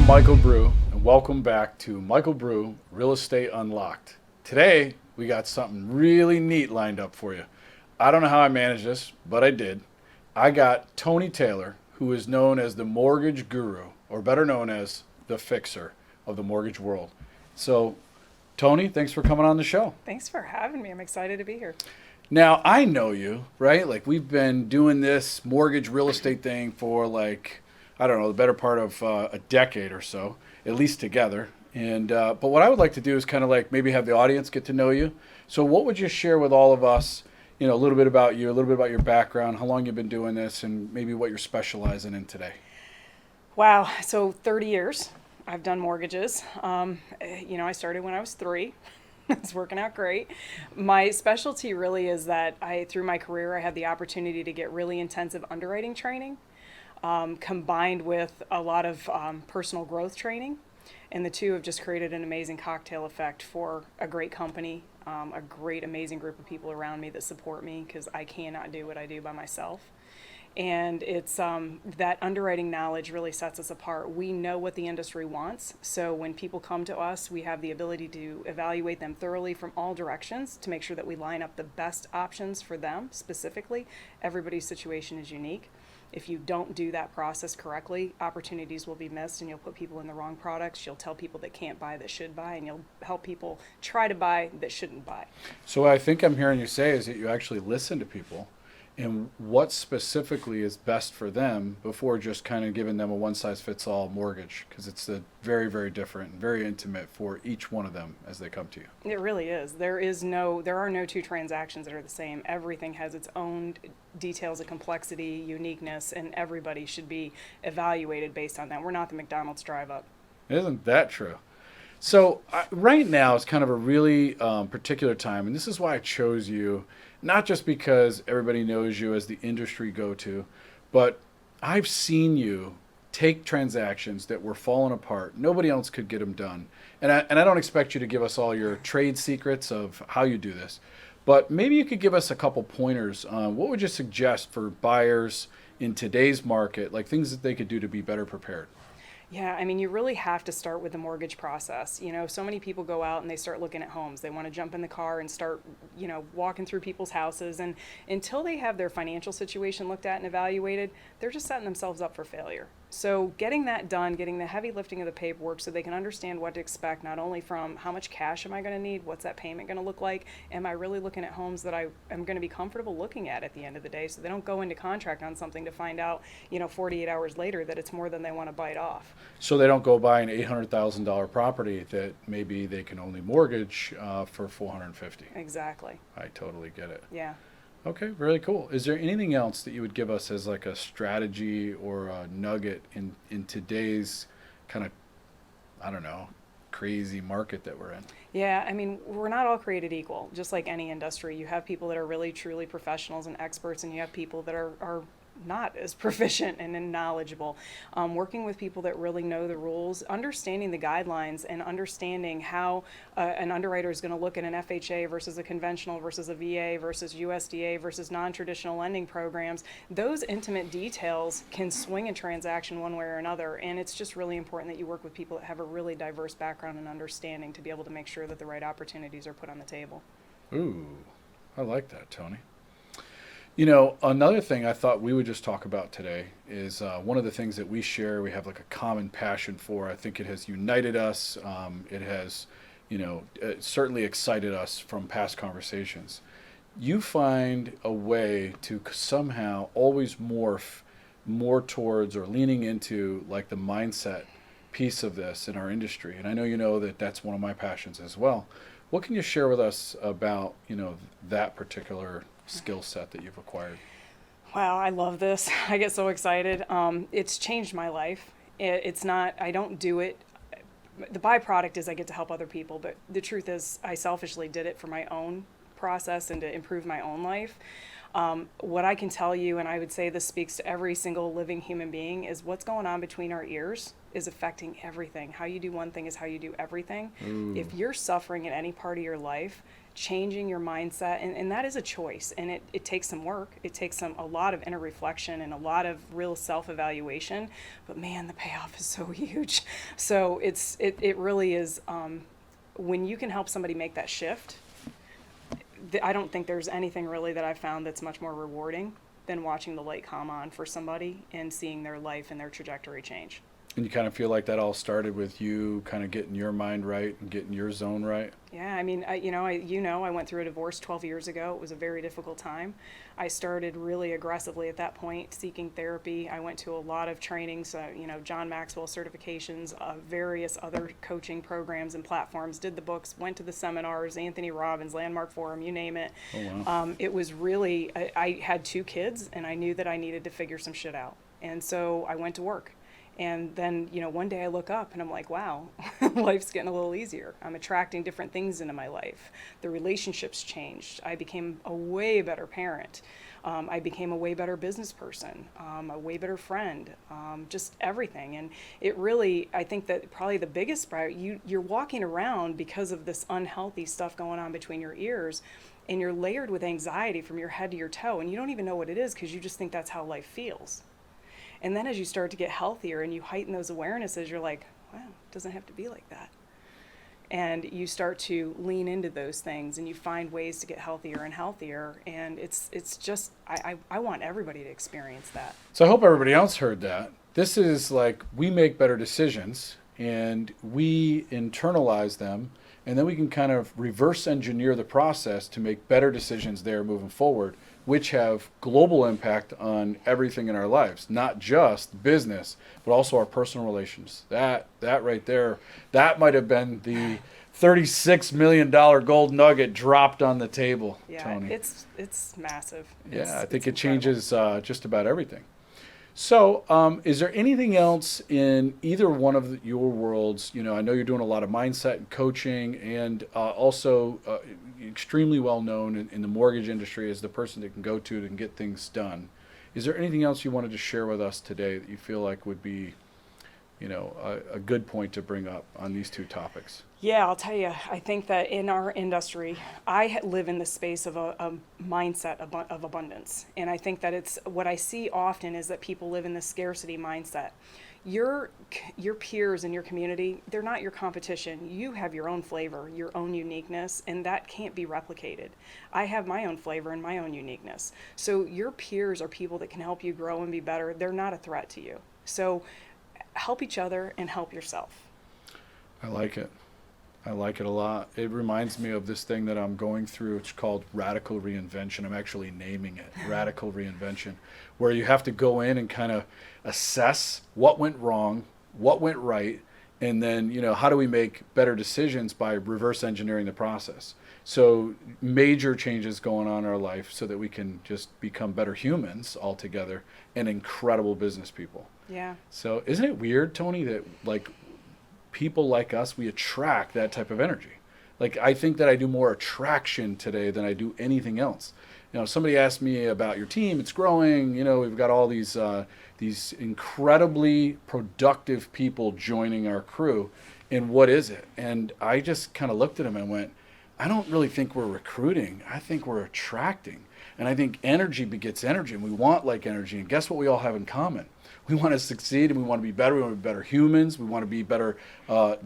I'm Michael Brue, and welcome back to Michael Brue Real Estate Unlocked. Today, we got something really neat lined up for you. I don't know how I managed this, but I did. I got Toni Taylor, who is known as the mortgage guru, or better known as the fixer of the mortgage world. So, Toni, thanks for coming on the show. Thanks for having me. I'm excited to be here. Now, I know you, right? Like, we've been doing this mortgage real estate thing for I don't know, the better part of a decade or so, at least together. And but what I would like to do is kind of like maybe have the audience get to know you. So what would you share with all of us, a little bit about you, a little bit about your background, how long you've been doing this, and maybe what you're specializing in today? Wow. So 30 years I've done mortgages. I started when I was 3. It's working out great. My specialty really is that through my career, I had the opportunity to get really intensive underwriting training, combined with a lot of personal growth training. And the two have just created an amazing cocktail effect for a great company, a great, amazing group of people around me that support me because I cannot do what I do by myself. And it's that underwriting knowledge really sets us apart. We know what the industry wants. So when people come to us, we have the ability to evaluate them thoroughly from all directions to make sure that we line up the best options for them specifically. Everybody's situation is unique. If you don't do that process correctly, opportunities will be missed and you'll put people in the wrong products. You'll tell people that can't buy that should buy, and you'll help people try to buy that shouldn't buy. So what I think I'm hearing you say is that you actually listen to people and what specifically is best for them before just kind of giving them a one-size-fits-all mortgage, because it's very, very different and very intimate for each one of them as they come to you. It really is. There are no two transactions that are the same. Everything has its own details of complexity, uniqueness, and everybody should be evaluated based on that. We're not the McDonald's drive-up. Isn't that true? So right now is kind of a really particular time, and this is why I chose you, not just because everybody knows you as the industry go-to, but I've seen you take transactions that were falling apart. Nobody else could get them done. And I don't expect you to give us all your trade secrets of how you do this, but maybe you could give us a couple pointers on what would you suggest for buyers in today's market, like things that they could do to be better prepared. Yeah, I mean, you really have to start with the mortgage process. So many people go out and they start looking at homes. They want to jump in the car and start, walking through people's houses. And until they have their financial situation looked at and evaluated, they're just setting themselves up for failure. So getting that done, getting the heavy lifting of the paperwork so they can understand what to expect, not only from how much cash am I going to need, what's that payment going to look like, am I really looking at homes that I am going to be comfortable looking at the end of the day, so they don't go into contract on something to find out, 48 hours later that it's more than they want to bite off. So they don't go buy an $800,000 property that maybe they can only mortgage for $450,000. Exactly. I totally get it. Yeah. Okay, really cool. Is there anything else that you would give us as like a strategy or a nugget in today's kind of, I don't know, crazy market that we're in? Yeah, I mean, we're not all created equal. Just like any industry, you have people that are really truly professionals and experts, and you have people that are not as proficient and knowledgeable. Working with people that really know the rules, understanding the guidelines, and understanding how an underwriter is going to look at an FHA versus a conventional versus a VA versus USDA versus non-traditional lending programs. Those intimate details can swing a transaction one way or another, and it's just really important that you work with people that have a really diverse background and understanding to be able to make sure that the right opportunities are put on the table. Ooh, I like that, Toni. Another thing I thought we would just talk about today is one of the things that we share, we have like a common passion for. I think it has united us. It has, it certainly excited us from past conversations. You find a way to somehow always morph more towards or leaning into like the mindset piece of this in our industry. And I know that that's one of my passions as well. What can you share with us about, that particular skill set that you've acquired? Wow, I love this. I get so excited. It's changed my life. It's not, I don't do it. The byproduct is I get to help other people, but the truth is I selfishly did it for my own process and to improve my own life. What I can tell you, and I would say this speaks to every single living human being, is what's going on between our ears is affecting everything. How you do one thing is how you do everything. Ooh. If you're suffering in any part of your life, changing your mindset, and that is a choice, and it takes some work. It takes a lot of inner reflection and a lot of real self-evaluation, but man, the payoff is so huge. So it really is, when you can help somebody make that shift, I don't think there's anything really that I've found that's much more rewarding than watching the light come on for somebody and seeing their life and their trajectory change. And you kind of feel like that all started with you kind of getting your mind right and getting your zone right? Yeah, I mean, I went through a divorce 12 years ago. It was a very difficult time. I started really aggressively at that point, seeking therapy. I went to a lot of trainings, John Maxwell certifications, various other coaching programs and platforms, did the books, went to the seminars, Anthony Robbins, Landmark Forum, you name it. Oh, wow. It was really, I had 2 kids, and I knew that I needed to figure some shit out. And so I went to work. And then, one day I look up and I'm like, wow, life's getting a little easier. I'm attracting different things into my life. The relationships changed. I became a way better parent. I became a way better business person, a way better friend, just everything. And it really, I think that probably the biggest part, you're walking around because of this unhealthy stuff going on between your ears, and you're layered with anxiety from your head to your toe, and you don't even know what it is because you just think that's how life feels. And then as you start to get healthier and you heighten those awarenesses, you're like, wow, it doesn't have to be like that. And you start to lean into those things and you find ways to get healthier and healthier. And it's just, I want everybody to experience that. So I hope everybody else heard that. This is like, we make better decisions and we internalize them, and then we can kind of reverse engineer the process to make better decisions there moving forward, which have global impact on everything in our lives, not just business, but also our personal relations. That right there, that might have been the $36 million gold nugget dropped on the table, Yeah, Toni. it's massive. Yeah, I think it's it incredible. changes just about everything. So is there anything else in either one of your worlds? I know you're doing a lot of mindset and coaching, and also extremely well known in the mortgage industry as the person that can go to and get things done. Is there anything else you wanted to share with us today that you feel like would be, a good point to bring up on these 2 topics? Yeah, I'll tell you, I think that in our industry, I live in the space of a mindset of abundance. And I think that it's what I see often is that people live in the scarcity mindset. Your peers in your community, they're not your competition. You have your own flavor, your own uniqueness, and that can't be replicated. I have my own flavor and my own uniqueness. So your peers are people that can help you grow and be better. They're not a threat to you. So help each other and help yourself. I like it. I like it a lot. It reminds me of this thing that I'm going through. It's called radical reinvention. I'm actually naming it radical reinvention, where you have to go in and kind of assess what went wrong, what went right, and then, how do we make better decisions by reverse engineering the process? So major changes going on in our life so that we can just become better humans altogether and incredible business people. Yeah. So isn't it weird, Toni, that like people like us, we attract that type of energy? Like, I think that I do more attraction today than I do anything else. Somebody asked me about your team. It's growing. We've got all these incredibly productive people joining our crew. And what is it? And I just kind of looked at them and went, I don't really think we're recruiting. I think we're attracting. And I think energy begets energy, and we want like energy. And guess what we all have in common? We want to succeed, and we want to be better. We want to be better humans. We want to be better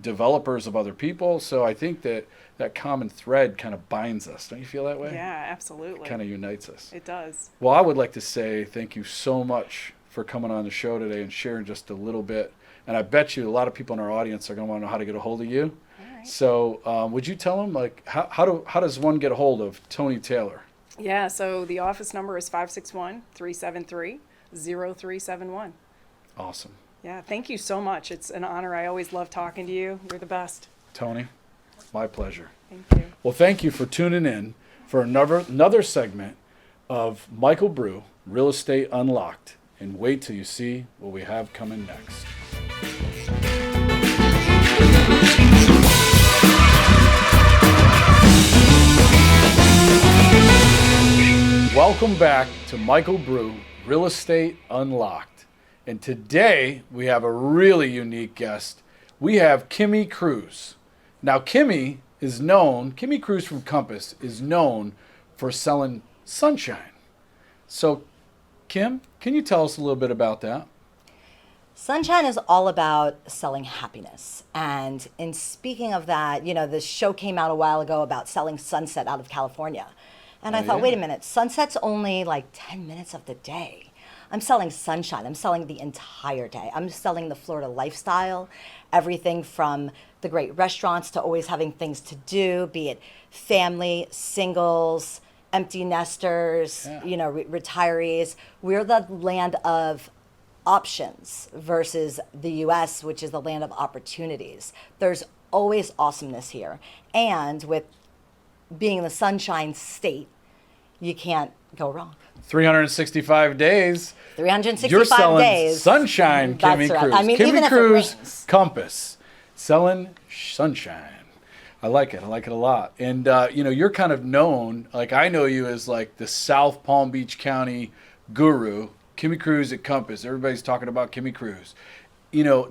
developers of other people. So I think that common thread kind of binds us. Don't you feel that way? Yeah, absolutely. It kind of unites us. It does. Well, I would like to say thank you so much for coming on the show today and sharing just a little bit. And I bet you a lot of people in our audience are going to want to know how to get a hold of you. All right. So would you tell them, like, how does one get a hold of Toni Taylor? Yeah, so the office number is 561-373-0371. Awesome. Yeah, thank you so much. It's an honor. I always love talking to you. You're the best. Toni, my pleasure. Thank you. Well, thank you for tuning in for another segment of Michael Brue, Real Estate Unlocked. And wait till you see what we have coming next. Welcome back to Michael Brue, Real Estate Unlocked. And today we have a really unique guest. We have Kimmie Cruz. Now Kimmie Cruz from Compass is known for selling sunshine. So Kim, can you tell us a little bit about that? Sunshine is all about selling happiness. And in speaking of that, this show came out a while ago about selling sunset out of California. And I thought, yeah. wait a minute, sunset's only like 10 minutes of the day. I'm selling sunshine. I'm selling the entire day. I'm selling the Florida lifestyle, everything from the great restaurants to always having things to do, be it family, singles, empty nesters, retirees. We're the land of options versus the US, which is the land of opportunities. There's always awesomeness here. And with being the sunshine state, you can't go wrong. 365 days. 365 You're selling days. sunshine, That's Kimmie right. Cruz. I mean, even Kimmie if it Cruz rains. Compass. Selling sunshine. I like it. I like it a lot. And, you're kind of known, like I know you as like the South Palm Beach County guru, Kimmie Cruz at Compass. Everybody's talking about Kimmie Cruz.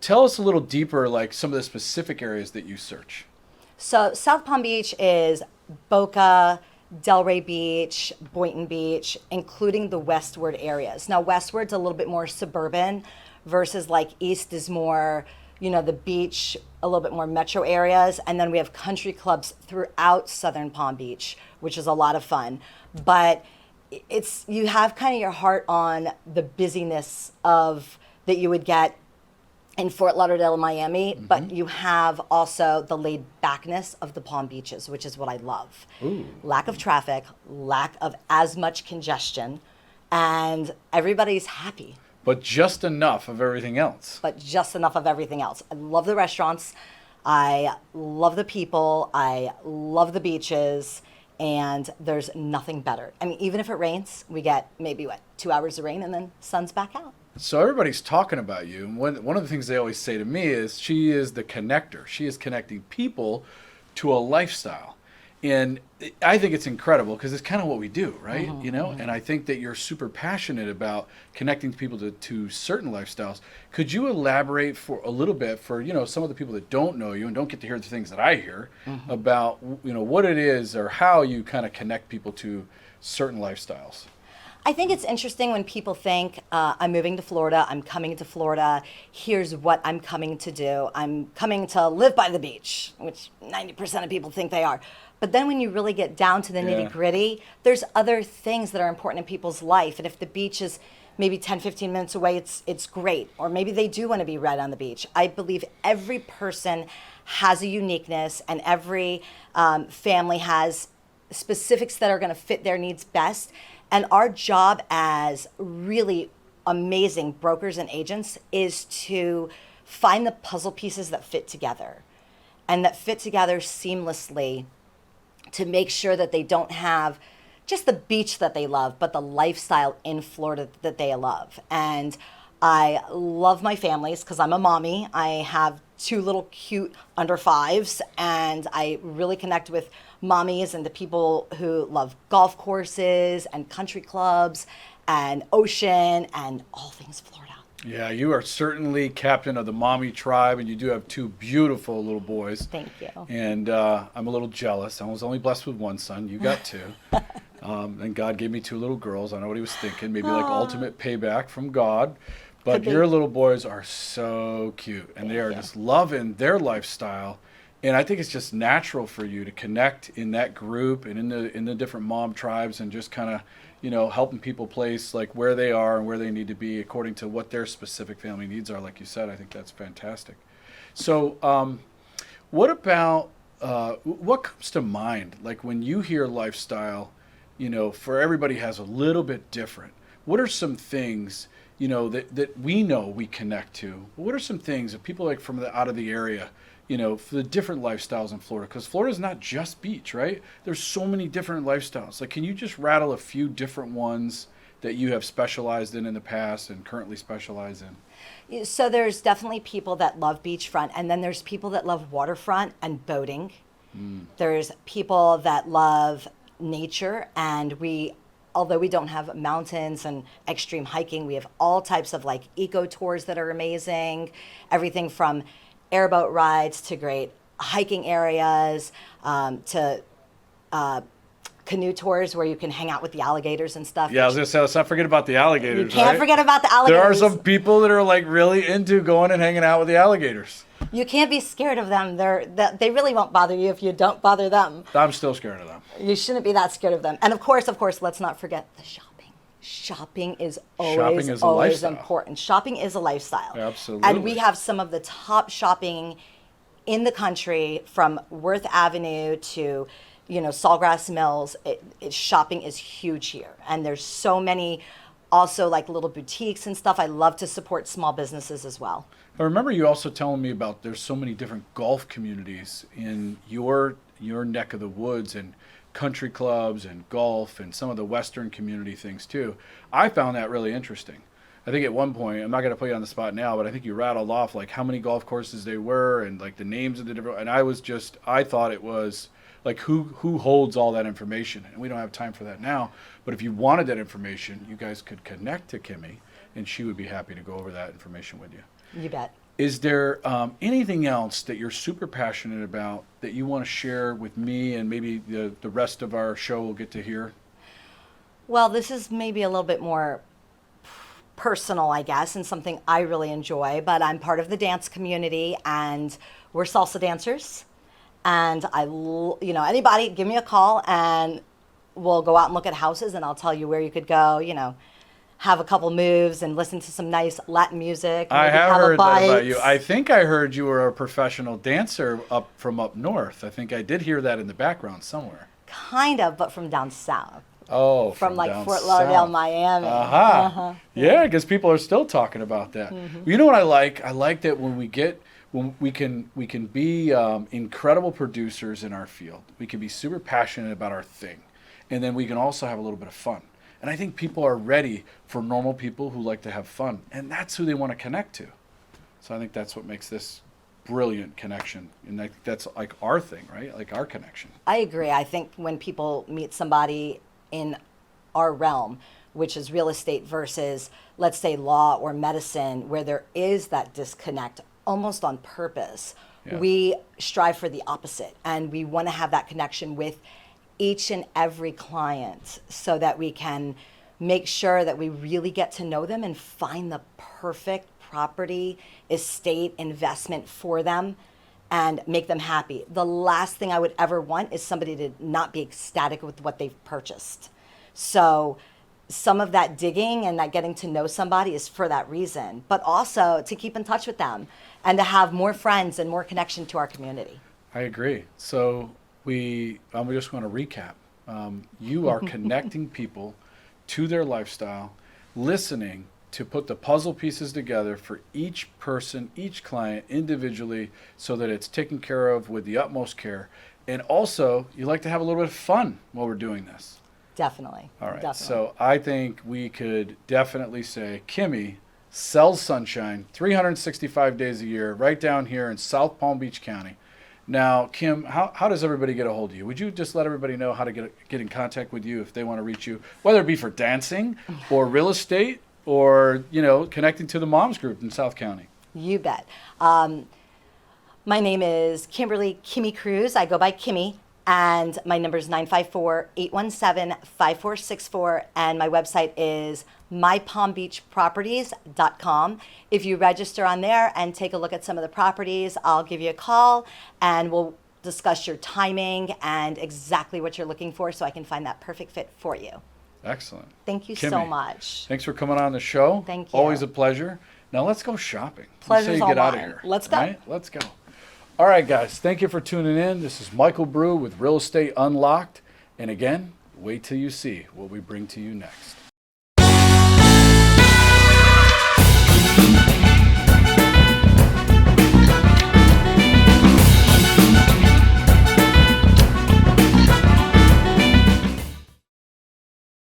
Tell us a little deeper, like some of the specific areas that you search. So South Palm Beach is Boca, Delray Beach, Boynton Beach, including the westward areas. Now, westward's a little bit more suburban versus like east is more, the beach, a little bit more metro areas. And then we have country clubs throughout Southern Palm Beach, which is a lot of fun. But you have kind of your heart on the busyness of that you would get in Fort Lauderdale and Miami, but you have also the laid backness of the Palm Beaches, which is what I love. Ooh. Lack of traffic, lack of as much congestion, and everybody's happy, But just enough of everything else. but just enough of everything else. I love the restaurants. I love the people. I love the beaches. And there's nothing better. I mean, even if it rains, we get maybe 2 hours of rain and then sun's back out. So everybody's talking about you. And one of the things they always say to me is she is the connector. She is connecting people to a lifestyle. And I think it's incredible because it's kind of what we do, right? And I think that you're super passionate about connecting people to certain lifestyles. Could you elaborate for a little bit for, some of the people that don't know you and don't get to hear the things that I hear about, what it is or how you kind of connect people to certain lifestyles? I think it's interesting when people think, I'm moving to Florida, I'm coming to Florida, here's what I'm coming to do. I'm coming to live by the beach, which 90% of people think they are. But then when you really get down to the nitty gritty, there's other things that are important in people's life. And if the beach is maybe 10, 15 minutes away, it's great. Or maybe they do want to be right on the beach. I believe every person has a uniqueness and every family has specifics that are going to fit their needs best. And our job as really amazing brokers and agents is to find the puzzle pieces that fit together and that fit together seamlessly to make sure that they don't have just the beach that they love, but the lifestyle in Florida that they love. And I love my families because I'm a mommy. I have 2 little cute under 5s, and I really connect with mommies and the people who love golf courses and country clubs and ocean and all things Florida. Yeah, you are certainly captain of the mommy tribe, and you do have 2 beautiful little boys. Thank you. And I'm a little jealous. I was only blessed with 1 son. You got 2. And God gave me 2 little girls. I know what he was thinking. Maybe like ultimate payback from God. But your little boys are so cute, and they are just loving their lifestyle. And I think it's just natural for you to connect in that group and in the different mom tribes and just kind of, helping people place like where they are and where they need to be according to what their specific family needs are. Like you said, I think that's fantastic. So what about, what comes to mind? Like when you hear lifestyle, for everybody has a little bit different. What are some things, that we know we connect to? What are some things that people like from out of the area, for the different lifestyles in Florida? Because Florida is not just beach, right? There's so many different lifestyles. Like, can you just rattle a few different ones that you have specialized in the past and currently specialize in? So there's definitely people that love beachfront, and then there's people that love waterfront and boating. There's people that love nature, and we although we don't have mountains and extreme hiking, we have all types of like eco tours that are amazing. Everything from airboat rides to great hiking areas, to canoe tours where you can hang out with the alligators and stuff. Yeah, I was gonna say, let's not forget about the alligators. You can't right? forget about the There alligators. are some people that are like really into going and hanging out with the alligators. You can't be scared of them. They really won't bother you if you don't bother them. I'm still scared of them. You shouldn't be that scared of them. And of course, let's not forget the shopping. Shopping is always is a lifestyle. important. Shopping is a lifestyle. Absolutely. And we have some of the top shopping in the country, from Worth Avenue to, Sawgrass Mills. Shopping is huge here. And there's so many also like little boutiques and stuff. I love to support small businesses as well. I remember you also telling me about there's so many different golf communities in your neck of the woods, and country clubs and golf and some of the Western community things too. I found that really interesting. I think at one point, I'm not going to put you on the spot now, but I think you rattled off like how many golf courses they were and like the names of the different, and I thought it was like who holds all that information, and we don't have time for that now, but if you wanted that information, you guys could connect to Kimmie and she would be happy to go over that information with you. You bet. Is there anything else that you're super passionate about that you want to share with me, and maybe the rest of our show will get to hear? Well, this is maybe a little bit more personal, I guess, and something I really enjoy, but I'm part of the dance community, and we're salsa dancers. And anybody, give me a call and we'll go out and look at houses, and I'll tell you where you could go, have a couple moves and listen to some nice Latin music. I maybe have a heard that bite. about you. I think I heard you were a professional dancer from up north. I think I did hear that in the background somewhere. Kind of, but from down south. Oh, From like down Fort Lauderdale, south. Miami. Uh-huh. Yeah, because people are still talking about that. Mm-hmm. You know what I like? I like that when we can be incredible producers in our field. We can be super passionate about our thing, and then we can also have a little bit of fun. And I think people are ready for normal people who like to have fun, and that's who they want to connect to. So I think that's what makes this brilliant connection, and I think that's like our thing, right? Like our connection. I agree. I think when people meet somebody in our realm, which is real estate versus, let's say, law or medicine, where there is that disconnect almost on purpose, Yeah. we strive for the opposite. And we want to have that connection with each and every client so that we can make sure that we really get to know them and find the perfect property, estate, investment for them and make them happy. The last thing I would ever want is somebody to not be ecstatic with what they've purchased. So some of that digging and that getting to know somebody is for that reason, but also to keep in touch with them and to have more friends and more connection to our community. I agree. So I'm just going to recap. You are connecting people to their lifestyle, listening to put the puzzle pieces together for each person, each client individually, so that it's taken care of with the utmost care. And also, you like to have a little bit of fun while we're doing this. Definitely. All right. Definitely. So I think we could definitely say Kimmie sells sunshine 365 days a year right down here in South Palm Beach County. Now, Kim, how does everybody get a hold of you? Would you just let everybody know how to get in contact with you if they want to reach you, whether it be for dancing or real estate or, connecting to the Moms Group in South County? You bet. My name is Kimmie Cruz. I go by Kimmie, and my number is 954-817-5464, and my website is mypalmbeachproperties.com. If you register on there and take a look at some of the properties, I'll give you a call, and we'll discuss your timing and exactly what you're looking for so I can find that perfect fit for you. Excellent. Thank you so Kimmie, much. Thanks for coming on the show. Thank you. Always a pleasure. Now let's go shopping. Pleasure's Let's say you all get out of mine. here. Let's go. Right? Let's go. All right, guys. Thank you for tuning in. This is Michael Brue with Real Estate Unlocked. And again, wait till you see what we bring to you next.